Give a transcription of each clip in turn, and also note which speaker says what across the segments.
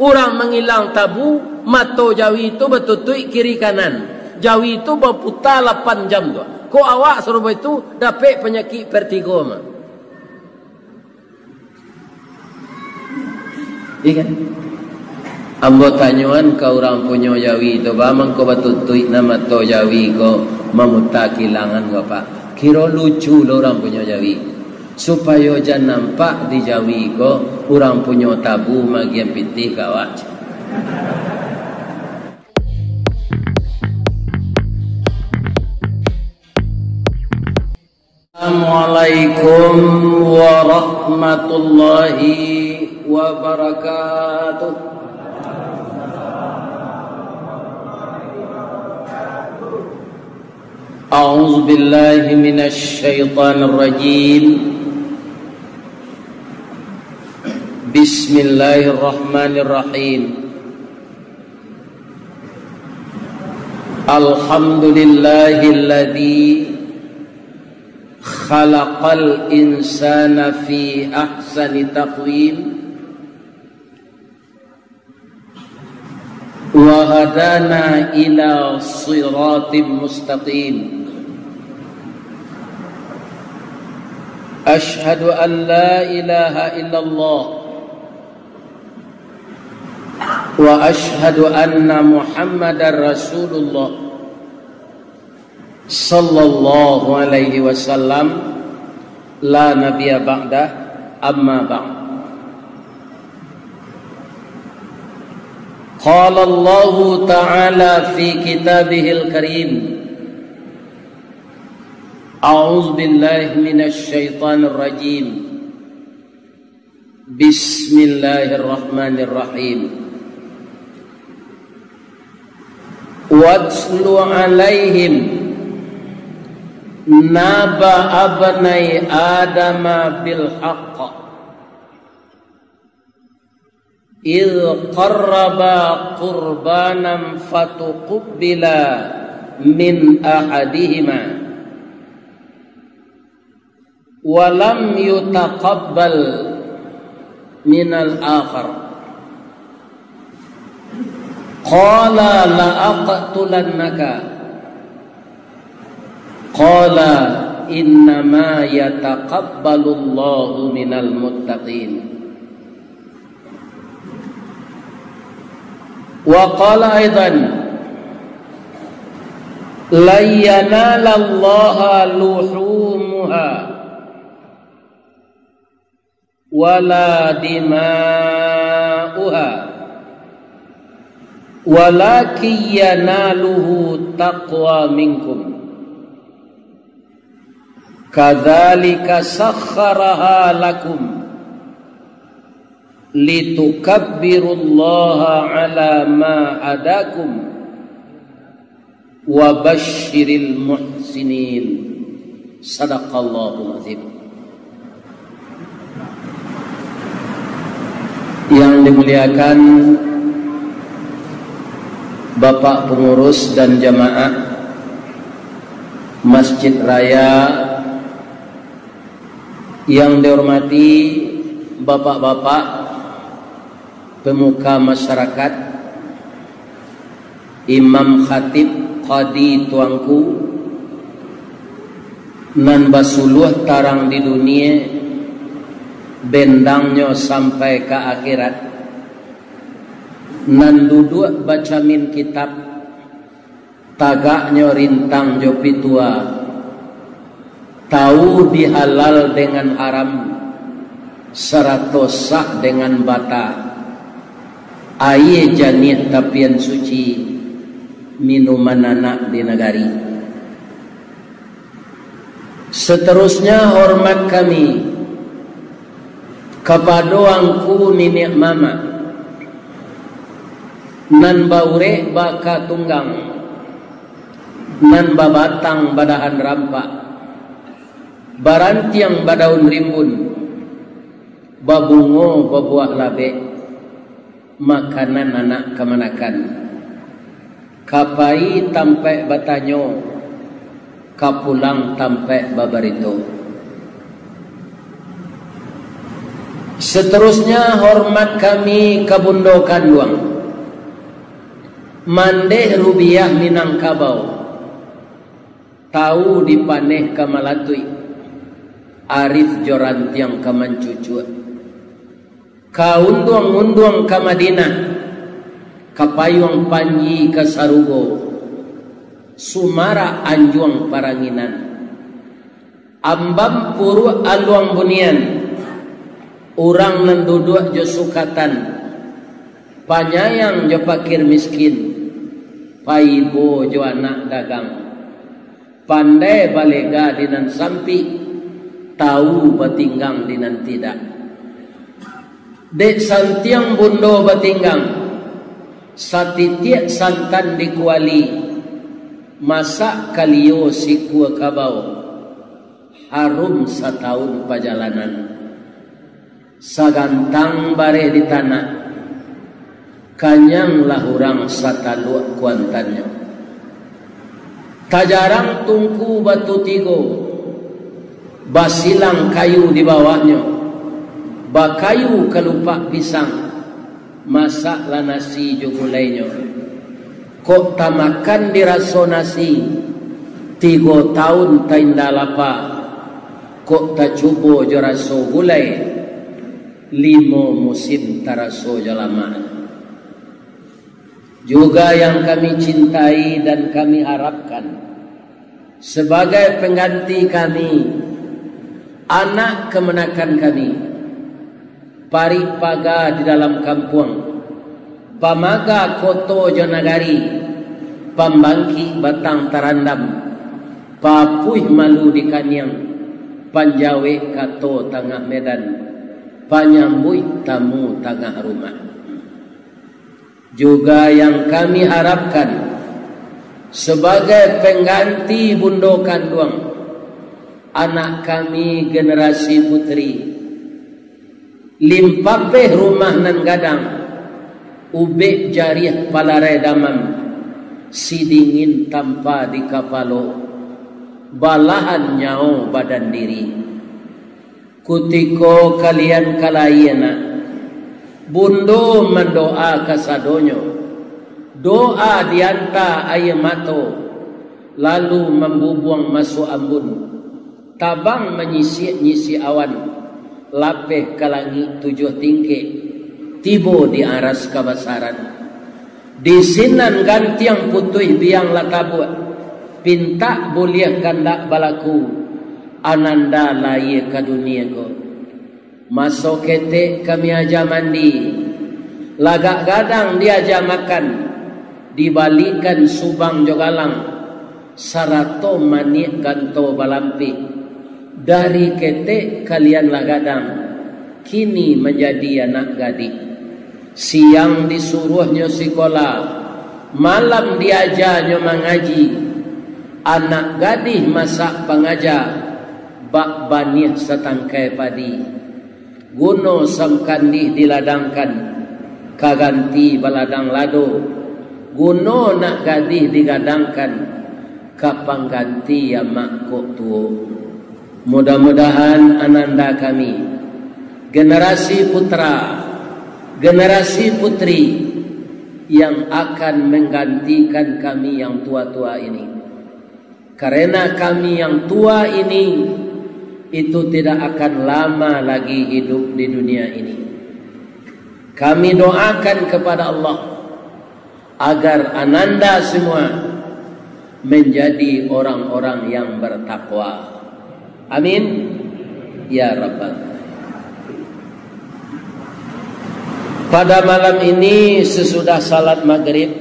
Speaker 1: orang mengilang tabu, mato Jawi itu bertutui kiri kanan. Jawi itu berputar 8 jam tu. Ko awak serupa itu dapat penyakit vertigo mah. Iya kan? Ambo tanyuan ke orang punya Jawi itu, bamang ko bertutui nama to Jawi ko memutar kilangan ko pak. Kira lucu lo orang punya Jawi. Supaya jangan nampak di Jawi ko orang punya tabu magian pitih kawat. Assalamualaikum warahmatullahi wabarakatuh. A'udzu billahi minasy syaithanir rajim. Bismillahirrahmanirrahim. Alhamdulillahilladzi khalaqal insana fi ahsani taqwim wa hadana ila siratim mustaqim. Ashhadu an la ilaha illallah wa ashhadu anna Muhammadar Rasulullah sallallahu alaihi wasallam la nabiyya ba'dah amma ba'd. Qala Allah ta'ala fi kitabihil karim. A'udzu billahi minasy syaithanir rajim. Bismillahirrahmanirrahim. Watlu alaihim naba abnai adama bil haqq idh qarraba qurbanan fatuqbila min ahadihima wa lam yutaqabbal min al-akhar. Qala la aqtulannaka. Qala innama yataqabbalullahu minal muttaqin. Wa qala aidan la yanalallaha luhumuha wala dima'uha walakin yanaluhu taqwa minkum. Kadzalika sakhkharaha lakum litukabbirullaha ala ma hadakum wa basyiril muhsinin. Sadaqallahul azim. Yang dimuliakan Bapak pengurus dan jamaah Masjid Raya, yang dihormati bapak-bapak pemuka masyarakat, imam khatib, qadi tuangku, nan basuluh tarang di dunia, bendangnya sampai ke akhirat, nan duduk baca min kitab, tagaknya rintang jopi tua, tahu dihalal dengan haram, seratus sah dengan bata, aye janih tapian suci, minuman anak di negari. Seterusnya hormat kami kepada angku nenek mama, nan baure baka tunggang, nan babatang badahan rampak, barantiang badaun rimbun, babungo babuah labe, makanan anak kemanakan, kapai tampe batanyo, kapulang tampe babarito. Seterusnya hormat kami kabundokan luang. Mandeh rubiah Minangkabau. Tahu dipaneh kamalatui. Arif jorantiang kamancucuan. Kaunduang-unduang ka Madinah. Kapayuang panji ka Sarugo. Sumara anjuang paranginan. Ambam puru aluang bunian. Urang nenduduk jo sukatan. Panyayang jo pakir miskin. Paibo jo anak dagang. Pandai balega dinan sampi. Tahu batinggang dinan tidak. Dek santiang bundo batinggang. Satitiak santan dikuali. Masak kaliyo si kua kabau. Harum setahun perjalanan. Sagantang bare di tanah. Kanyang lahurang sataluak kuantannya. Tajarang tungku batu tigo. Basilang kayu di bawahnya. Bakayu kelupak pisang. Masaklah nasi jugulainya. Kok tamakan diraso nasi. 3 tahun tainda lapa. Kok tak cubo jeraso gulai. 5 musim taraso jalama. Juga yang kami cintai dan kami harapkan sebagai pengganti kami, anak kemenakan kami, paripaga di dalam kampung, pamaga koto jonagari, pambangki batang tarandam, papuih malu di kanyang, panjawe kato tengah medan, panyambui tamu tengah rumah. Juga yang kami harapkan sebagai pengganti bundokan duang, anak kami generasi putri, limpapeh rumah nan gadang, ubek jariah palarai damam, si dingin tanpa di kapalo, balahan nyao badan diri. Kutiko kalian kalayana, bundo mendoa kasadonyo, doa dianta ayamato, lalu membubuang masuk ambun, tabang menyisi awan, lapeh ke langit 7 tingke, tibo di aras kabasaran. Di sinan gantiang putih biang latabuat, pinta boleh kandak balaku, ananda laye ke dunia ko. Masuk ketek kami aja mandi, lagak gadang dia aja makan, dibalikan subang jogalang, sarato manik ganto balampi. Dari ketek kalian lagadang, kini menjadi anak gadis. Siang disuruhnya sekolah, malam diajarnya mengaji. Anak gadis masak pengajar, bak banih setangkai padi. Guno samkandi diladangkan, kaganti baladang lado. Guno nak gadis digadangkan, kapang ganti ya mak kok tuo. Mudah-mudahan ananda kami, generasi putra, generasi putri yang akan menggantikan kami yang tua-tua ini. Karena kami yang tua ini itu tidak akan lama lagi hidup di dunia ini. Kami doakan kepada Allah agar ananda semua menjadi orang-orang yang bertakwa. Amin ya Rabbal. Pada malam ini sesudah salat maghrib,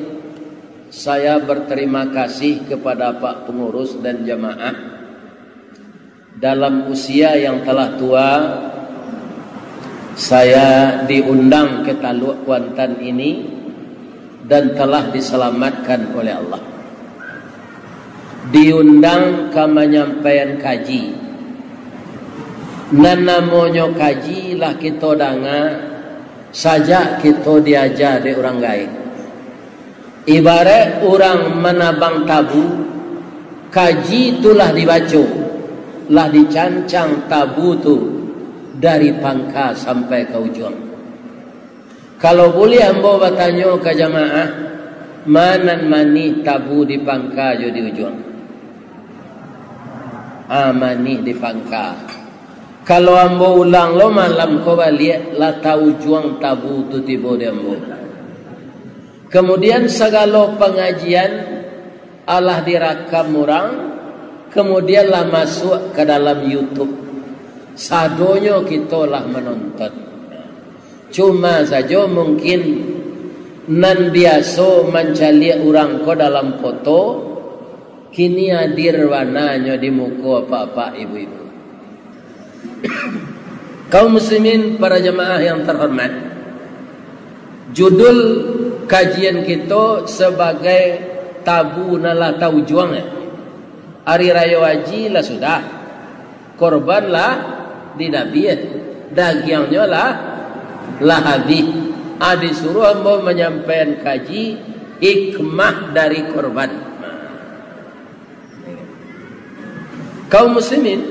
Speaker 1: saya berterima kasih kepada Pak Pengurus dan jamaah. Dalam usia yang telah tua, saya diundang ke Taluk Kuantan ini dan telah diselamatkan oleh Allah. Diundang ke menyampaikan kaji. Nan namanya kaji lah kita dengar saja kita diajar di orang lain. Ibarat orang menabang tabu, kaji itulah dibaca, lah dicancang tabu tu dari pangka sampai ke ujung. Kalau boleh ambo bertanya ke jamaah, manan mani tabu di pangka jo di ujung? Mani di pangka. Kalau ambo ulang lo malam ko balik la tahu ujung tabu tu tibo di ambo. Kemudian segala pengajian Allah direkam orang, kemudian lah masuk ke dalam YouTube. Sadonyo kita lah menonton. Cuma saja mungkin nan biasa mencari orang ko dalam foto, kini hadir warnanya di muka apa-apa ibu-ibu. Kaum muslimin para jemaah yang terhormat, judul kajian kita sebagai tabu nalah tahu juang. Hari raya haji lah sudah, korban lah didabih, dagingnya lah habis. Disuruh hamba menyampaikan kaji hikmah dari korban. Kaum muslimin,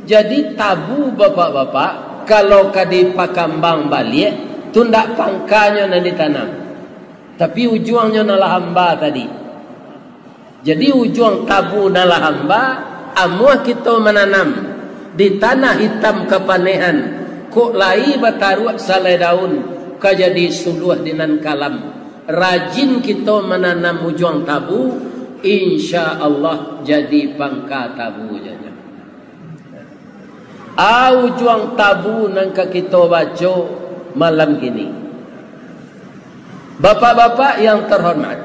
Speaker 1: jadi tabu bapak-bapak kalau kadi pakambang balik tu ndak pangkanya nan ditanam, tapi ujungnya nalah hamba tadi. Jadi ujung tabu nalah hamba, amuah kita menanam di tanah hitam kepanehan, kok lai bataruak salai daun kajadi suluh dinan kalam. Rajin kita menanam ujung tabu, insya Allah jadi pangka tabu janya. Ujung tabu nangka kita baca malam kini. Bapak-bapak yang terhormat,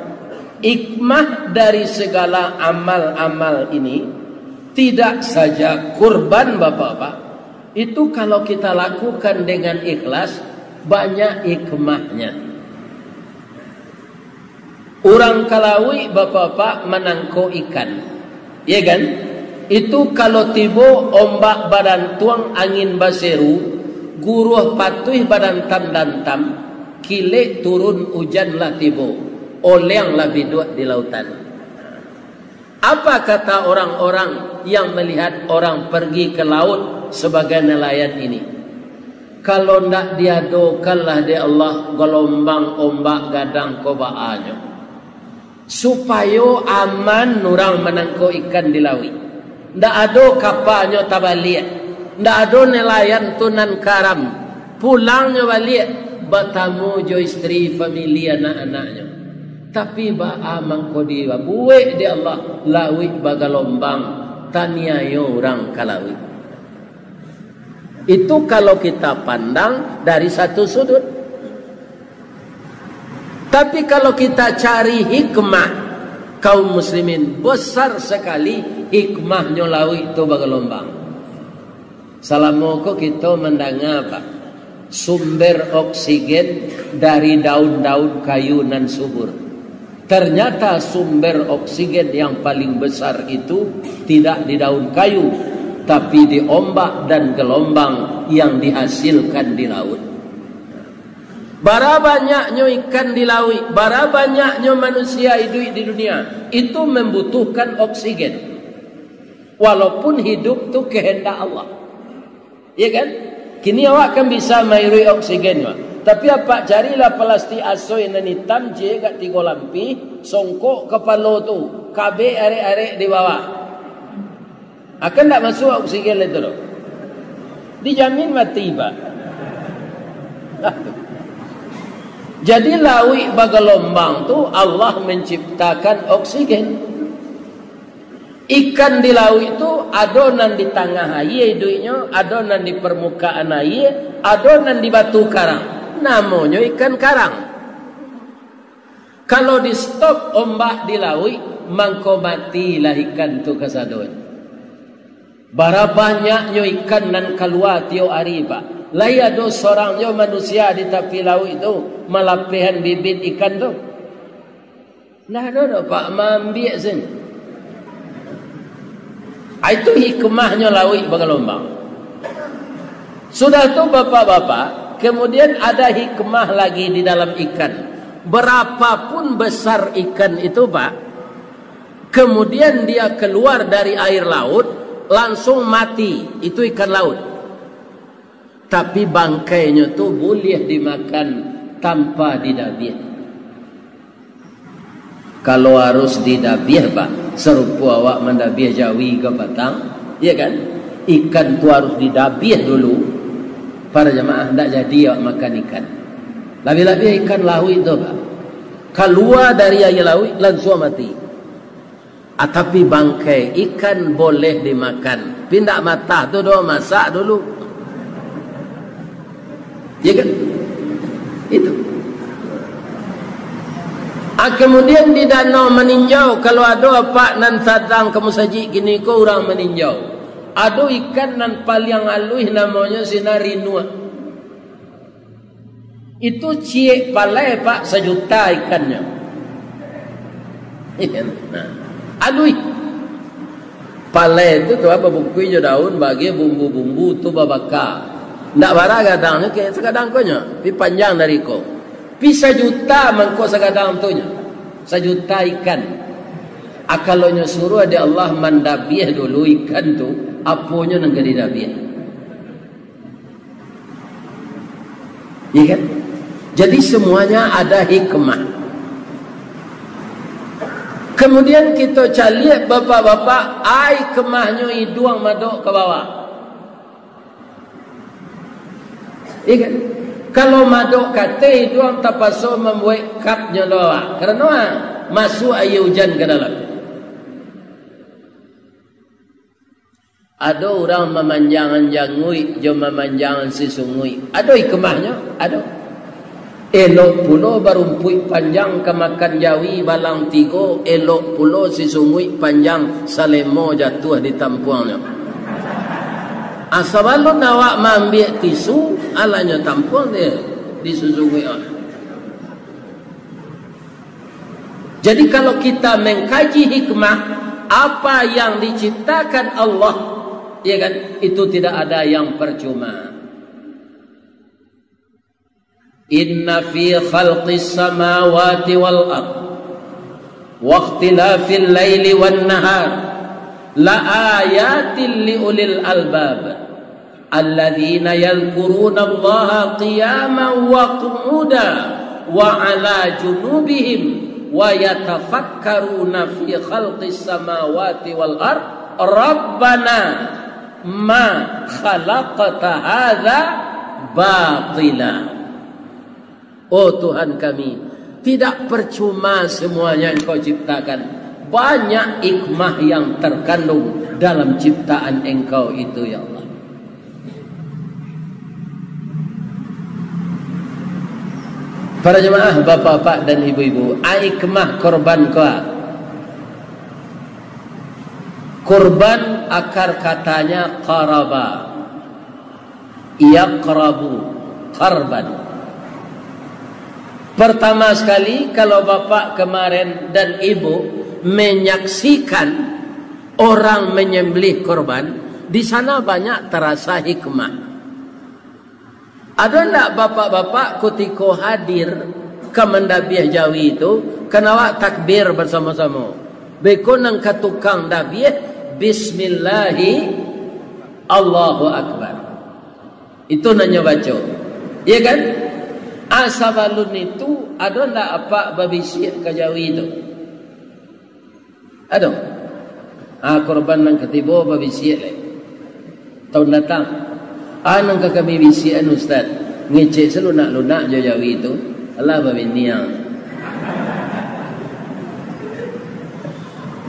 Speaker 1: hikmah dari segala amal-amal ini tidak saja kurban bapak-bapak. Itu kalau kita lakukan dengan ikhlas, banyak hikmahnya. Orang Kalawi bapak-bapak menangkau ikan, ya kan? Itu kalau tibo ombak badan tuang angin baseru, guruh patuh badan tam dan tam, kile turun hujan lah tibo, oleng lah biduk di lautan. Apa kata orang-orang yang melihat orang pergi ke laut sebagai nelayan ini? Kalau ndak diadokanlah di Allah gelombang ombak gadang kobaannya, supaya aman orang menangkau ikan di laut. Ndak ada kapalnya tabalik, ndak ada nelayan tunan karam, pulangnya balik bertamu jo istri famili anak-anaknya. Tapi ba amang ko dia buwe di Allah lawi bagalombang taniayo orang Kalawi. Itu kalau kita pandang dari satu sudut. Tapi kalau kita cari hikmah, kaum muslimin, besar sekali hikmahnya lawi itu bagalombang. Salamoko kita mendengar apa? Sumber oksigen dari daun-daun kayu nan subur. Ternyata sumber oksigen yang paling besar itu tidak di daun kayu, tapi di ombak dan gelombang yang dihasilkan di laut. Bara banyaknya ikan di laut, bara banyaknya manusia hidup di dunia, itu membutuhkan oksigen. Walaupun hidup itu kehendak Allah, ya kan? Kini awak kan bisa mairi oksigen, tapi apa carilah plastik asoy nan hitam je kat tiga lampi, songkok kepala tu, kabe arek-arek di bawah. Akan tak masuk oksigen itu loh. Dijamin mati ba. Jadi lawi bagalombang tu Allah menciptakan oksigen. Ikan di laut itu adonan di tengah air hidupnya, adonan di permukaan air, adonan di batu karang. Namanya ikan karang. Kalau di stop ombak di laut, mangko matilah ikan tu kasadon. Bara banyaknya ikan dan keluar tiap hari pak. Lai ada seorangnya manusia di tepi laut itu melapihan bibit ikan tu. Nah ada pak mambiak sini. Itu hikmahnya laut bergelombang. Sudah tu bapak-bapak, kemudian ada hikmah lagi di dalam ikan. Berapapun besar ikan itu pak, kemudian dia keluar dari air laut, langsung mati. Itu ikan laut. tapi bangkainya tu boleh dimakan tanpa didabiah. Kalau harus didabiah pak, serupa awak mendabiah jawi ke batang, ya kan? Ikan tu harus didabiah dulu. Para jemaah tak jadi awak makan ikan. Lebih-lebih ikan lawi itu pak, keluar dari air lawi langsung mati. Tapi bangkai ikan boleh dimakan. Pindah mata tu doa masak dulu. Ya kan? Itu. Kemudian di danau meninjau, kalau ada apa nan sadang kamu saji gini ko orang meninjau. Ada ikan nan paling halus namanya sinari nua. Itu ciek palai pak 1 juta ikannya. Nah, aduh. Palai itu tu apa bukunya daun bagi bumbu-bumbu tu babaka. Ndak bara gadangnya kayak segadang konya, pi panjang dari ko. Pi 1 juta mangko segadang tu nya. 1 juta ikan. Akalnya suruh ada Allah mandabiah dulu ikan tu, aponya nang gadi dabiah. Ya kan? Jadi semuanya ada hikmah. Kemudian kita cari bapak-bapak, ai kemahnya hidung madok ke bawah. Ikan. Kalau madok kata hidung terpaksa membuat kapnya doa. Kerana masuk air hujan ke dalam. Ada orang memanjangan jangui, jom memanjangan si sungui. Ada hikmahnya? Ada. Elok pulo barumpui panjang kemakan jawi balang 3, elok pulo si sungui panjang salemo jatuh di tampuangnya. Asabalun awak mengambil tisu, alanya tampung dia disusungui. Jadi kalau kita mengkaji hikmah apa yang diciptakan Allah, ya kan, itu tidak ada yang percuma. Inna fi khalqis samawati wal ard wa ikhtilafil laili wan nahar la ayatin li ulil albab alladzina yadhkuruna Allaha qiyaman wa qu'udan wa 'ala junubihim wa yatafakkaruna fi khalqis samawati wal ard rabbana ma khalaqta hadza batila. Oh Tuhan kami, tidak percuma semuanya Engkau ciptakan. Banyak hikmah yang terkandung dalam ciptaan Engkau itu ya Allah. Para jemaah, bapak-bapak dan ibu-ibu, hikmah korban kau. Korban akar katanya qaraba, yaqrabu, qarban. Pertama sekali, kalau bapak kemarin dan ibu menyaksikan orang menyembelih korban, di sana banyak terasa hikmah. Ada tak bapak-bapak ketika hadir ke mendabiah jawi itu, kenapa takbir bersama-sama? Beko nang katukang dabiah, Bismillahi Allahu Akbar. Itu nanya baca. Ya kan? Asabalun itu ada tak apa babisiak ke jawi itu? Ada. Korban nang ketiba babisiak leh. Tahun datang. Nang kami bisian ustaz. Ngecek selunak-lunak jawi itu. Allah babiniang.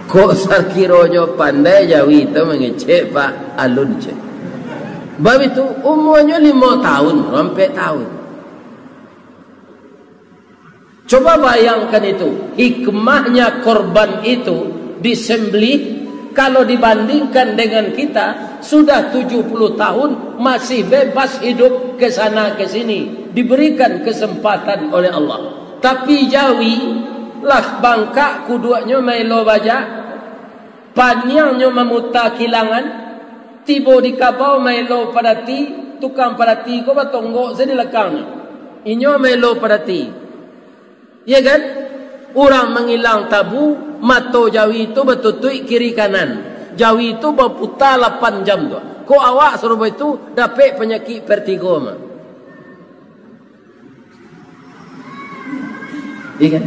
Speaker 1: Kok sakironya pandai jawi itu mengecek pak alun cek. Bab itu umurnya 5 tahun, sampai tahun. Coba bayangkan itu, hikmahnya korban itu disembelih, kalau dibandingkan dengan kita sudah 70 tahun masih bebas hidup ke sana ke sini, diberikan kesempatan oleh Allah. Tapi jawi lah bangka kuduanya melo baja, panjangnya memutar kilangan, tiba di kabau melo padati, tukang padati ko batonggok saya di lekangnya. Inyo melo padati. Ya kan? Orang mengilang tabu, mato jawi itu bertutui kiri kanan. Jawi itu berputar 8 jam tu. ko awak serupa itu dapat penyakit vertigo mah. Iya kan?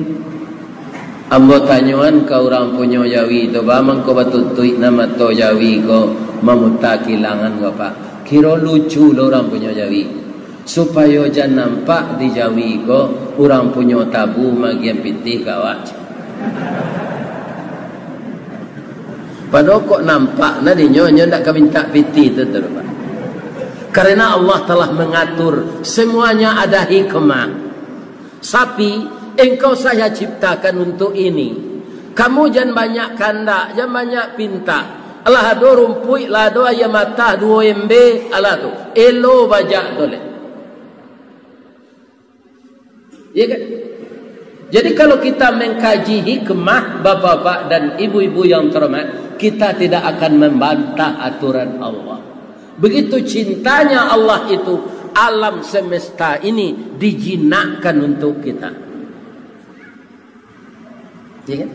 Speaker 1: Ambo tanyuan ka orang punya Jawi tu bamang ko batutui nama to Jawi ko mamuta kilangan ko pak. Kira lucu lo orang punya Jawi. Supaya jangan nampak di Jawi ko orang punya tabu magian pitih kawat. Padahal kok nampak nadi nyonya ndak kaminta pitih tu tu pak. Karena Allah telah mengatur semuanya ada hikmah. Sapi engkau saya ciptakan untuk ini. Kamu jangan banyak kanda, jangan banyak pinta. Allah ado rumpui, lah ado ayam mata, dua embe, Allah tu. Elo bajak tole. Ya kan? Jadi kalau kita mengkaji hikmah bapak-bapak dan ibu-ibu yang terhormat, kita tidak akan membantah aturan Allah. Begitu cintanya Allah itu, alam semesta ini dijinakkan untuk kita. Ya kan?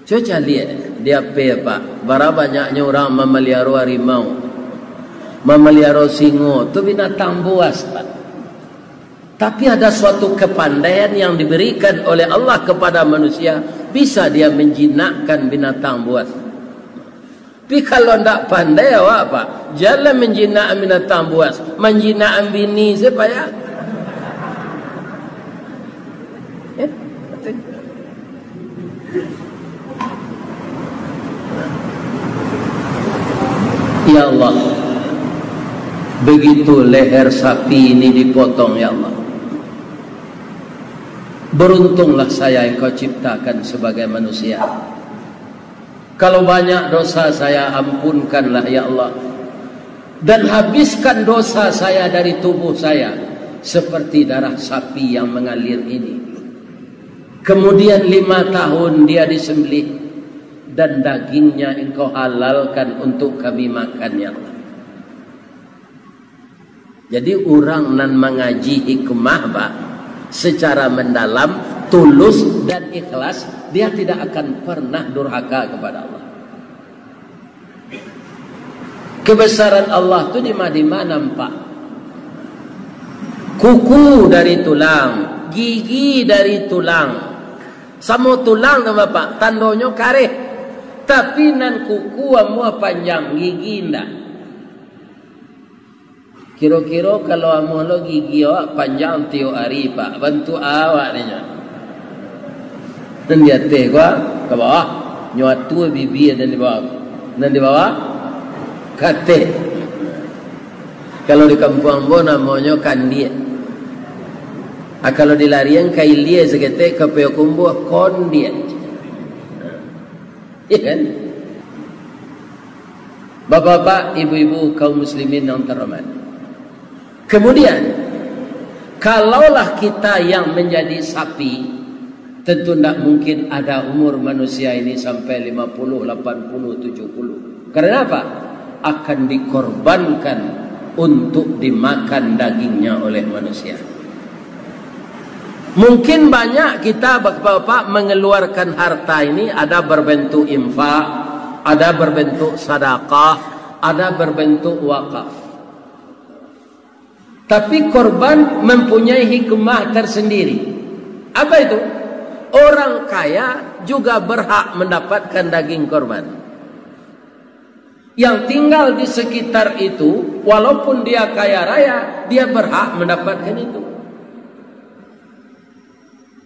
Speaker 1: Coba lihat dia apa? Berapa banyaknya orang memelihara harimau, memelihara singo, itu binatang buas Pak. Tapi ada suatu kepandaian yang diberikan oleh Allah kepada manusia, bisa dia menjinakkan binatang buas. Tapi kalau tidak pandai apa? Jangan menjinak binatang buas, menjinak bini supaya ya Allah, begitu leher sapi ini dipotong ya Allah. Beruntunglah saya yang kau ciptakan sebagai manusia. Kalau banyak dosa saya ampunkanlah ya Allah. Dan habiskan dosa saya dari tubuh saya seperti darah sapi yang mengalir ini. Kemudian 5 tahun dia disembelih dan dagingnya engkau halalkan untuk kami makan ya Allah. Jadi orang nan mengaji hikmah Pak, secara mendalam, tulus dan ikhlas, dia tidak akan pernah durhaka kepada Allah. Kebesaran Allah itu di mana nampak? Kuku dari tulang, gigi dari tulang. Sama tulang tu Bapak, tandonyo kareh. Tapi nan kuku amu panjang, gigi ndak. Kira-kira kalau amu lo gigi awak panjang tio hari Pak, bantu awak ninya. Dan dia teh gua ke bawah, nyatu bibi dan di bawah. Dan di bawah kate. Kalau di kampung ambo namanya kandia. Kalau di larian kailia segete kapeo kumbu kondia. Iya kan? Bapak-bapak, ibu-ibu kaum muslimin yang terhormat. Kemudian, kalaulah kita yang menjadi sapi, tentu tidak mungkin ada umur manusia ini sampai 50, 80, 70. Karena apa? Akan dikorbankan untuk dimakan dagingnya oleh manusia. Mungkin banyak kita bapak-bapak mengeluarkan harta ini, ada berbentuk infak, ada berbentuk sedekah, ada berbentuk wakaf. Tapi korban mempunyai hikmah tersendiri. Apa itu? Orang kaya juga berhak mendapatkan daging korban. Yang tinggal di sekitar itu, walaupun dia kaya raya, dia berhak mendapatkan itu.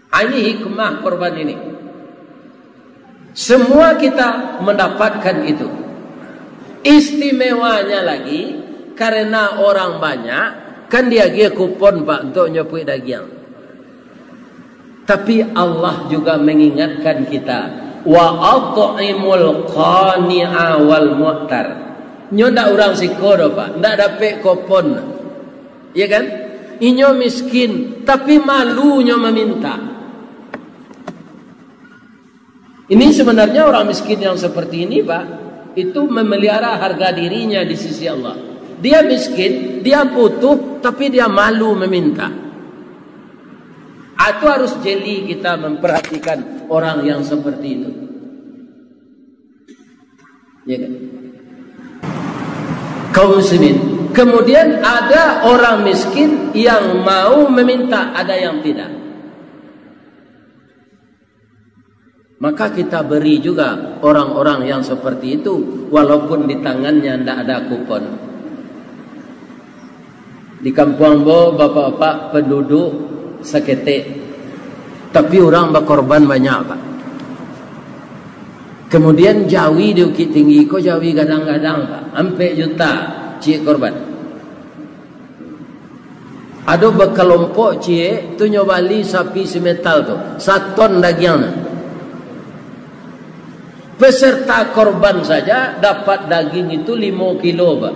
Speaker 1: Ini hikmah korban ini. Semua kita mendapatkan itu. Istimewanya lagi, karena orang banyak, kan dia kupon Pak untuk nyopui daging. Tapi Allah juga mengingatkan kita, wa at'imul qani'a wal mu'tar. Nyoda orang sikodo Pak, ndak dapat kupon. Ya kan? Inyo miskin, tapi malunya meminta. Ini sebenarnya orang miskin yang seperti ini Pak, itu memelihara harga dirinya di sisi Allah. Dia miskin, dia butuh, tapi dia malu meminta. Itu harus jeli kita memperhatikan orang yang seperti itu. Ya kan? kaum muslimin. Kemudian ada orang miskin yang mau meminta, ada yang tidak. Maka kita beri juga orang-orang yang seperti itu, walaupun di tangannya tidak ada kupon. Di kampung Ambo, bapak-bapak penduduk seketik, tapi orang berkorban banyak, Pak. Kemudian Jawi di Bukit Tinggi, kok Jawi kadang-kadang, Pak, sampai juta cik korban. Ada berkelompok cik tu nyobali sapi semetal tu, 1 ton dagingnya. Peserta korban saja dapat daging itu 5 kilo, Pak.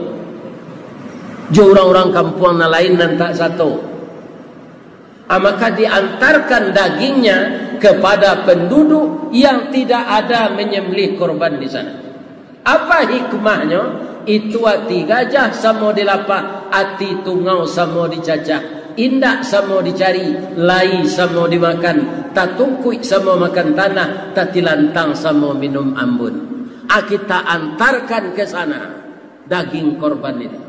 Speaker 1: Jo orang-orang kampung lain dan tak satu. Maka diantarkan dagingnya kepada penduduk yang tidak ada menyembelih korban di sana. Apa hikmahnya? Itu hati gajah sama dilapah, hati tungau sama dicacah, indak sama dicari, lai sama dimakan, tatungkui sama makan tanah, tatilantang sama minum ambun. Kita antarkan ke sana daging korban ini.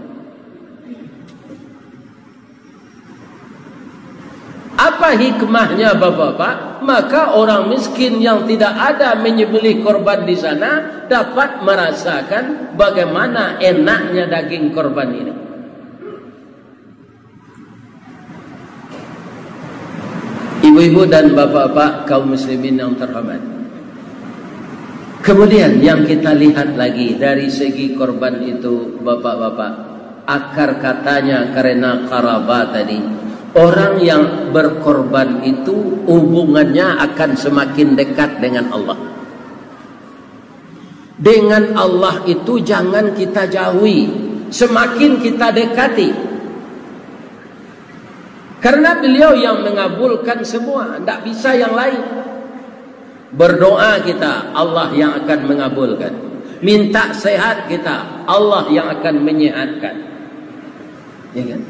Speaker 1: Apa hikmahnya, bapak-bapak? Maka orang miskin yang tidak ada menyembelih korban di sana dapat merasakan bagaimana enaknya daging korban ini. Ibu-ibu dan bapak-bapak kaum muslimin yang terhormat. Kemudian yang kita lihat lagi dari segi korban itu, bapak-bapak, akar katanya karena karaba tadi. Orang yang berkorban itu hubungannya akan semakin dekat dengan Allah. Dengan Allah itu jangan kita jauhi, semakin kita dekati. Karena beliau yang mengabulkan semua, tidak bisa yang lain. Berdoa kita, Allah yang akan mengabulkan. Minta sehat kita, Allah yang akan menyehatkan. Ya kan?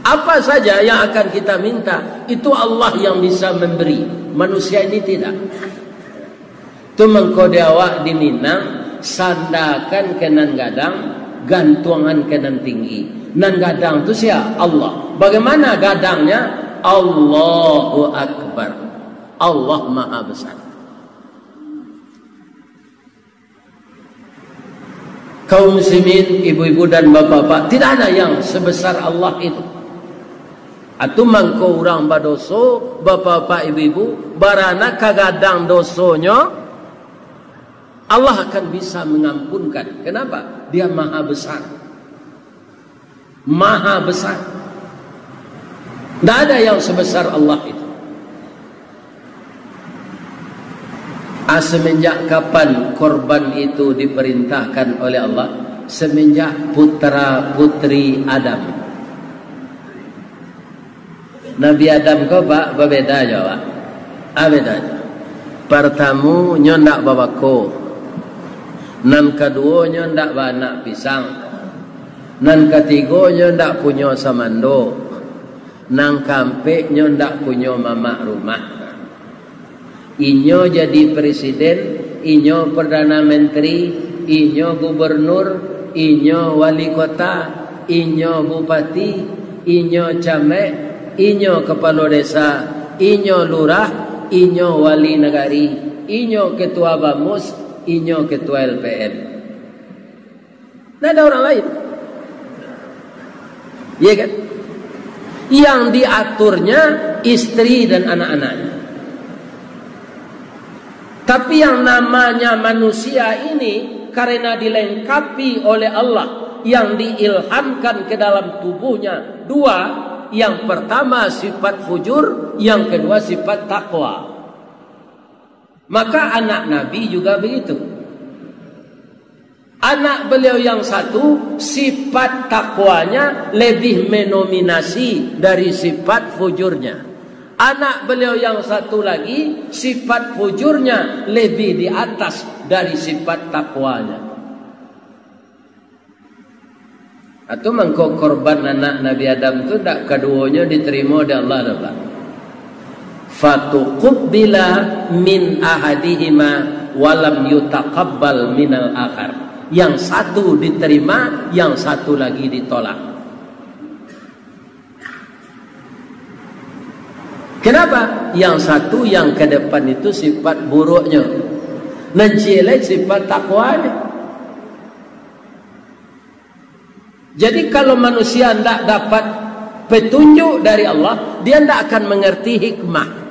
Speaker 1: Apa saja yang akan kita minta, itu Allah yang bisa memberi. Manusia ini tidak. Itu mengkode awak di Minang, sandakan ke nan gadang, gantungan ke nan tinggi. Nan gadang itu siapa? Allah. Bagaimana gadangnya? Allahu Akbar. Allah Maha Besar. Kaum muslimin, ibu-ibu dan bapak-bapak, tidak ada yang sebesar Allah itu. Atu mangko orang badoso, bapak-bapak ibu-ibu, barana kagadang dosonya, Allah akan bisa mengampunkan. Kenapa? Dia maha besar. Maha besar. Tidak ada yang sebesar Allah itu. Semenjak kapan korban itu diperintahkan oleh Allah? Semenjak putra putri Adam. Nabi Adam ko Pak berbeda jawab. Beda. Pertama nyo ndak babako. Nan kedua nyo ndak banak pisang. Nan ketiga nyo ndak punya samando. Nan kampe nyo ndak punya mamak rumah. Inyo jadi presiden, inyo perdana menteri, inyo gubernur, inyo wali kota, inyo bupati, inyo camek, inyo kepala desa, inyo lurah, inyo wali negari, inyo ketua bamus, inyo ketua LPM. Tidak ada orang lain. Ya kan? Yang diaturnya istri dan anak-anaknya. Tapi yang namanya manusia ini karena dilengkapi oleh Allah yang diilhamkan ke dalam tubuhnya dua. Yang pertama sifat fujur, yang kedua sifat takwa. Maka anak Nabi juga begitu. Anak beliau yang satu sifat takwanya lebih mendominasi dari sifat fujurnya. Anak beliau yang satu lagi sifat fujurnya lebih di atas dari sifat takwanya. Atau mengko korban anak Nabi Adam itu tak keduanya diterima oleh Allah Taala. Fatuqbila min ahadihima walam yutaqabbal minal akhar. Yang satu diterima, yang satu lagi ditolak. Kenapa? Yang satu yang ke depan itu sifat buruknya, najilai sifat takwanya. Jadi kalau manusia tidak dapat petunjuk dari Allah, dia tidak akan mengerti hikmah.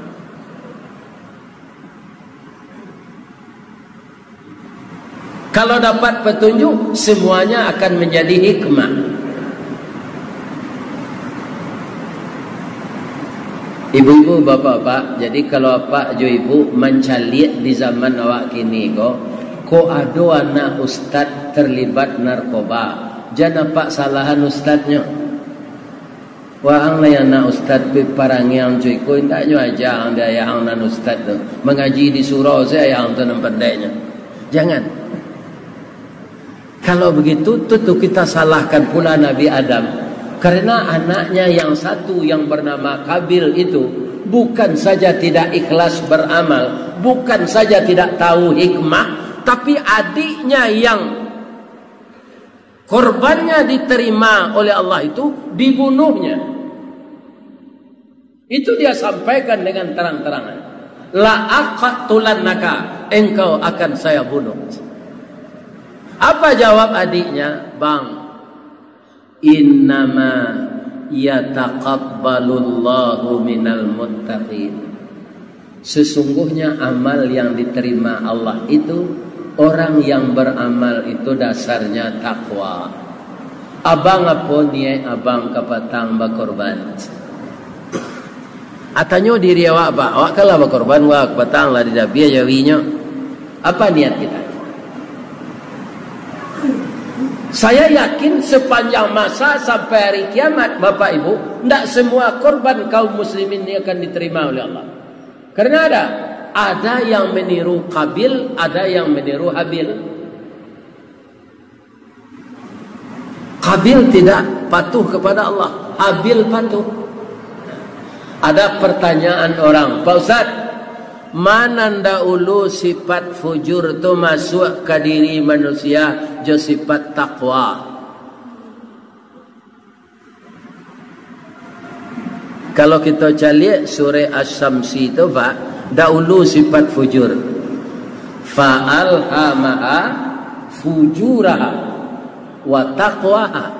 Speaker 1: Kalau dapat petunjuk, semuanya akan menjadi hikmah. Ibu-ibu, bapak-bapak, jadi kalau pak jo ibu mencaliat di zaman awak kini ko ada anak ustad terlibat narkoba, jangan pak salahan ustadnya. Wah ang layan anak ustad piparangi ang cuy ko indak nyo aja ang dia yang nan ustad tu mengaji di surau saya yang tu nampandainya. Jangan. Kalau begitu tentu kita salahkan pula Nabi Adam. Karena anaknya yang satu yang bernama Kabil itu bukan saja tidak ikhlas beramal, bukan saja tidak tahu hikmah, tapi adiknya yang korbannya diterima oleh Allah itu dibunuhnya. Itu dia sampaikan dengan terang-terangan. La aqtulannaka, engkau akan saya bunuh. Apa jawab adiknya? Bang, innama yataqabbalullahu minal muttaqin. Sesungguhnya amal yang diterima Allah itu orang yang beramal itu dasarnya takwa. Abang apa niat abang kapatang bakorban? Atanyo diri awak apa? Awak kalah bakorban awak kapatang lah di dabia jawinya. Apa niat kita? Saya yakin sepanjang masa sampai hari kiamat, Bapak Ibu, tidak semua korban kaum muslimin ini akan diterima oleh Allah. Karena ada yang meniru Qabil, ada yang meniru Habil. Qabil tidak patuh kepada Allah, Habil patuh. Ada pertanyaan orang, Pak Ustaz, mana dahulu sifat fujur itu masuk ke diri manusia jo sifat takwa? Kalau kita cari surah Asy-Syamsi itu Pak, dahulu sifat fujur. Fa'alhamaha fujuraha wa taqwaha.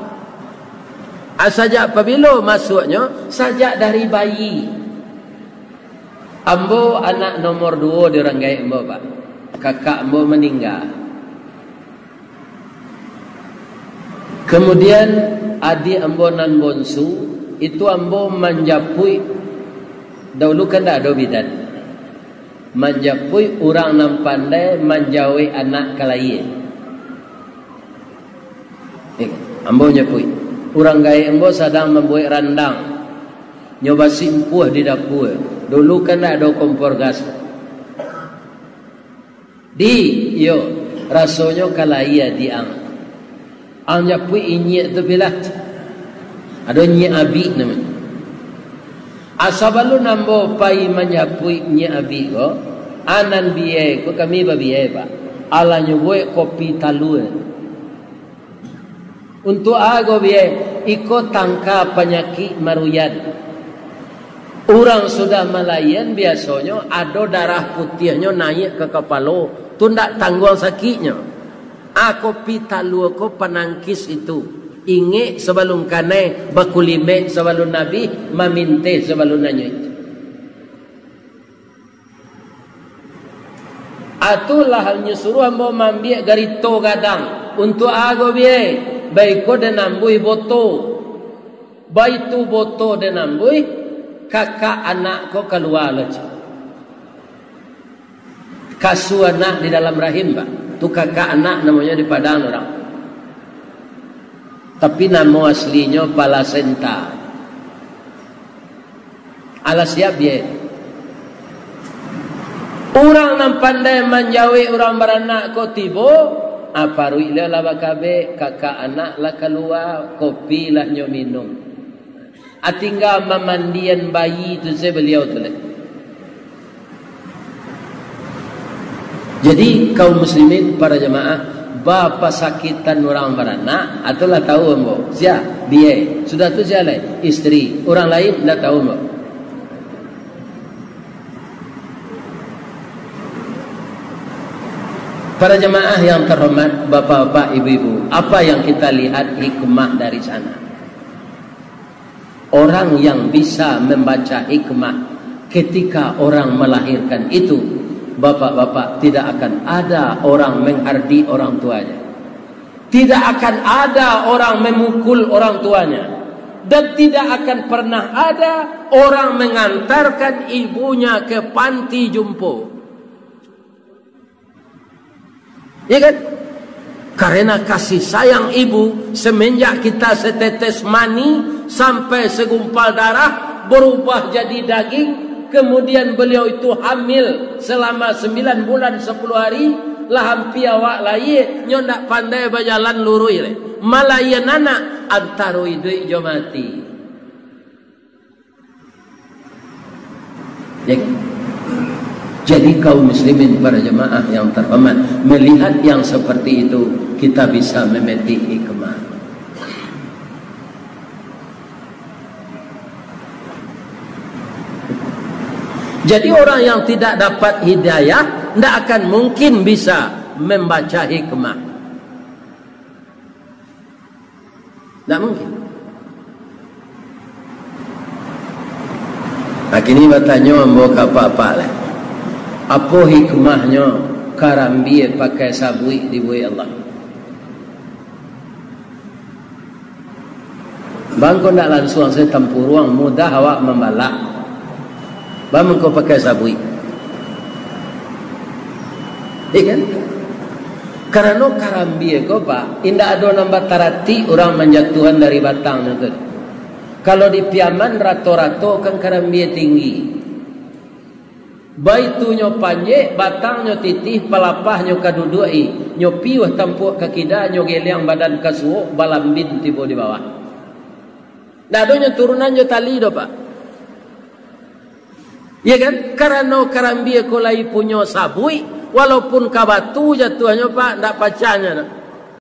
Speaker 1: Saja apabila masuknya sajak dari bayi. Ambo anak nomor 2 di Ranggai Ambo Pak. Kakak Ambo meninggal. Kemudian adik Ambo nan bonsu itu Ambo menjapui. Dahulu kan tak ada bidan. Menjapui orang nan pandai menjauhi anak kalaye. Ambo nyapui. Orang gaya Ambo sedang membuat randang. Nyoba simpuh di dapur. Dulu kan ada kompor gas. Rasanya kalaya diang. Ang nyapui inyek tu bila. Ada nyek abi namanya. Asabalu nambo pai menyapui nyek abi ko. Anan biye ko kami babiye Pak. Ala nyoboi kopi talue. Untuk ago biye ikut tangka penyakit maruyan. Orang sudah melayan biasanya ada darah putihnya naik ke kepala, tu ndak tanggung sakitnya. Aku pita lu ko penangkis itu. Inge sebelum kane bakulime sebelum Nabi maminte sebelum nanya itu. Atulah halnya suruh ambo mambiak garito gadang untuk ago biye. Baiko dan nambui boto. Baitu boto dan nambui kakak anak ko keluar aja. Kasu anak di dalam rahim Pak. Tu kakak anak namanya di Padang orang. Tapi nama aslinya Palasenta. Ala siap dia. Orang yang pandai menjauhi orang beranak ko tibo. Apa ruilah lah bakabe kakak anak lah keluar kopi lah nyo minum. Atinggal memandian bayi tu saya beliau tu leh. Jadi kaum muslimin para jemaah bapa sakitan orang beranak, atulah tahu mbok. Sia, biye. Sudah tu sia lain, istri. Orang lain dah tahu mbok. Para jemaah yang terhormat, bapak-bapak, ibu-ibu, apa yang kita lihat hikmah dari sana? Orang yang bisa membaca hikmah ketika orang melahirkan itu, bapak-bapak, tidak akan ada orang menghardi orang tuanya. Tidak akan ada orang memukul orang tuanya. Dan tidak akan pernah ada orang mengantarkan ibunya ke panti jompo. Ya kan? Karena kasih sayang ibu, semenjak kita setetes mani sampai segumpal darah berubah jadi daging, kemudian beliau itu hamil selama 9 bulan 10 hari, lah hampir awak laye nyo ndak pandai berjalan lurus le. Malayan anak antaro idui jo mati. Ya. Jadi kaum muslimin, para jemaah yang terhormat, melihat yang seperti itu kita bisa memetik hikmah. Jadi orang yang tidak dapat hidayah tidak akan mungkin bisa membaca hikmah. Tidak mungkin. Nah, kini bertanya membawa apa-apa lah. Apa hikmahnya karambie pakai sabui di bui Allah? Bangko nak langsung saya tempuruang mudah awak membalak. Bang kau pakai sabui. Ikan? Karena karambie kau pak, indah ada nambah tarati orang menjatuhan dari batang itu. Kalau di piaman rato-rato kan karambie tinggi. Baitunya panjang, batangnya titih, pelapahnya kadudui, nyo piuh tampuk kakida, nyo geliang badan kasuo, balambin tiba di bawah. Dadonya turunannya tali do pak. Ya kan? Karena karambie kolai punya sabui, walaupun kabatu jatuhnya pak, ndak pacanya.